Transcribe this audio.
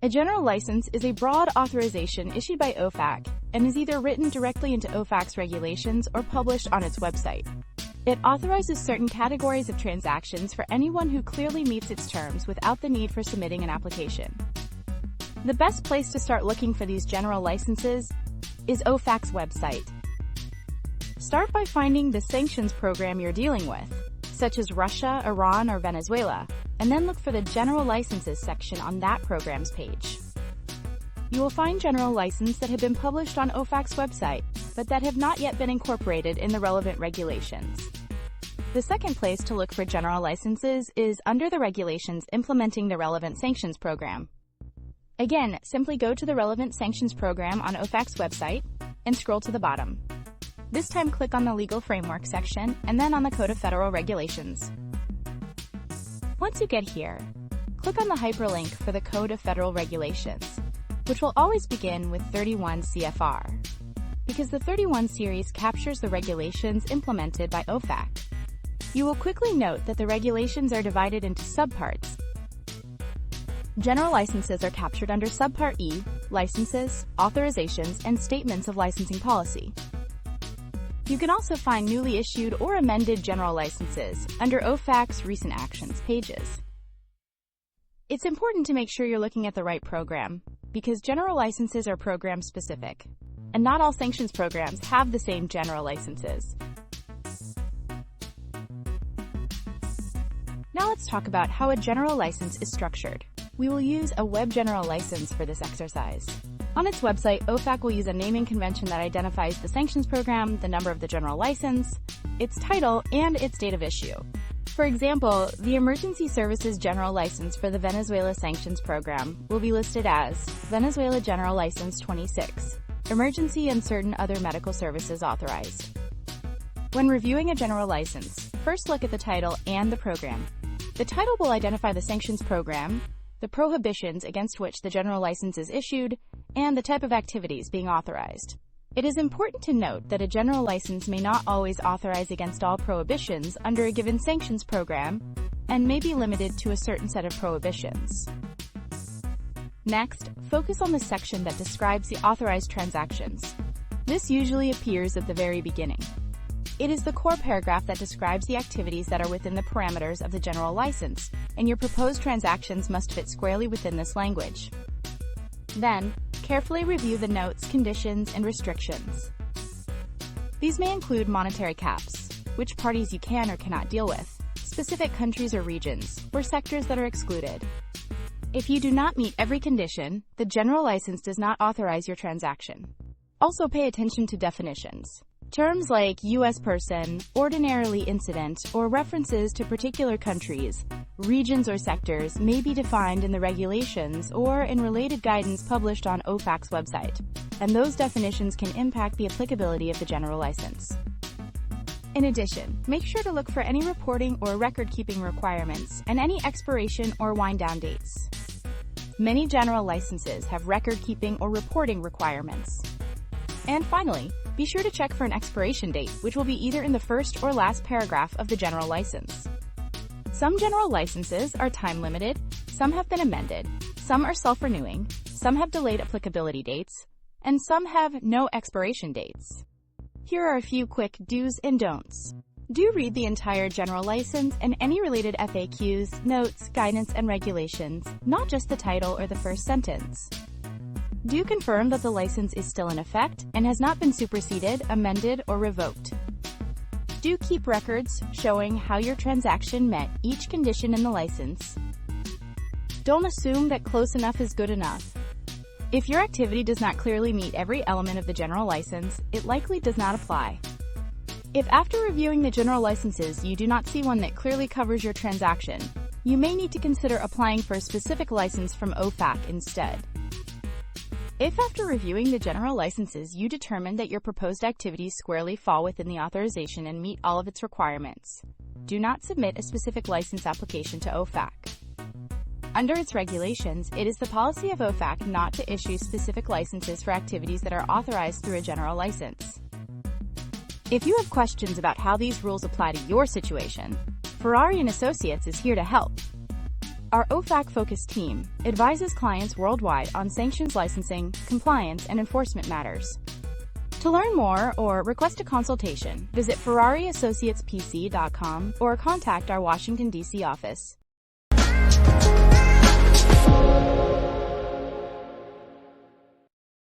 A general license is a broad authorization issued by OFAC and is either written directly into OFAC's regulations or published on its website. It authorizes certain categories of transactions for anyone who clearly meets its terms without the need for submitting an application. The best place to start looking for these general licenses is OFAC's website. Start by finding the sanctions program you're dealing with, such as Russia, Iran, or Venezuela, and then look for the General Licenses section on that program's page. You will find general licenses that have been published on OFAC's website, but that have not yet been incorporated in the relevant regulations. The second place to look for general licenses is under the regulations implementing the relevant sanctions program. Again, simply go to the relevant sanctions program on OFAC's website and scroll to the bottom. This time click on the Legal Framework section and then on the Code of Federal Regulations. Once you get here, click on the hyperlink for the Code of Federal Regulations, which will always begin with 31 CFR, because the 31 series captures the regulations implemented by OFAC. You will quickly note that the regulations are divided into subparts. General licenses are captured under Subpart E, Licenses, Authorizations, and Statements of Licensing Policy. You can also find newly issued or amended general licenses under OFAC's Recent Actions pages. It's important to make sure you're looking at the right program, because general licenses are program-specific, and not all sanctions programs have the same general licenses. Now let's talk about how a general license is structured. We will use a web general license for this exercise. On its website, OFAC will use a naming convention that identifies the sanctions program, the number of the general license, its title, and its date of issue. For example, the Emergency Services General License for the Venezuela Sanctions Program will be listed as Venezuela General License 26, Emergency and certain other medical services authorized. When reviewing a general license, first look at the title and the program. The title will identify the sanctions program, the prohibitions against which the general license is issued, and the type of activities being authorized. It is important to note that a general license may not always authorize against all prohibitions under a given sanctions program and may be limited to a certain set of prohibitions. Next, focus on the section that describes the authorized transactions. This usually appears at the very beginning. It is the core paragraph that describes the activities that are within the parameters of the general license, and your proposed transactions must fit squarely within this language. Then, carefully review the notes, conditions, and restrictions. These may include monetary caps, which parties you can or cannot deal with, specific countries or regions, or sectors that are excluded. If you do not meet every condition, the general license does not authorize your transaction. Also pay attention to definitions. Terms like U.S. person, ordinarily incident, or references to particular countries, regions, or sectors may be defined in the regulations or in related guidance published on OFAC's website, and those definitions can impact the applicability of the general license. In addition, make sure to look for any reporting or record-keeping requirements and any expiration or wind-down dates. Many general licenses have record-keeping or reporting requirements. And finally, be sure to check for an expiration date, which will be either in the first or last paragraph of the general license. Some general licenses are time-limited, some have been amended, some are self-renewing, some have delayed applicability dates, and some have no expiration dates. Here are a few quick do's and don'ts. Do read the entire general license and any related FAQs, notes, guidance, and regulations, not just the title or the first sentence. Do confirm that the license is still in effect and has not been superseded, amended, or revoked. Do keep records showing how your transaction met each condition in the license. Don't assume that close enough is good enough. If your activity does not clearly meet every element of the general license, it likely does not apply. If after reviewing the general licenses you do not see one that clearly covers your transaction, you may need to consider applying for a specific license from OFAC instead. If after reviewing the general licenses you determine that your proposed activities squarely fall within the authorization and meet all of its requirements, do not submit a specific license application to OFAC. Under its regulations, it is the policy of OFAC not to issue specific licenses for activities that are authorized through a general license. If you have questions about how these rules apply to your situation, Ferrari Associates is here to help. Our OFAC-focused team advises clients worldwide on sanctions licensing, compliance, and enforcement matters. To learn more or request a consultation, visit FerrariAssociatesPC.com or contact our Washington, D.C. office.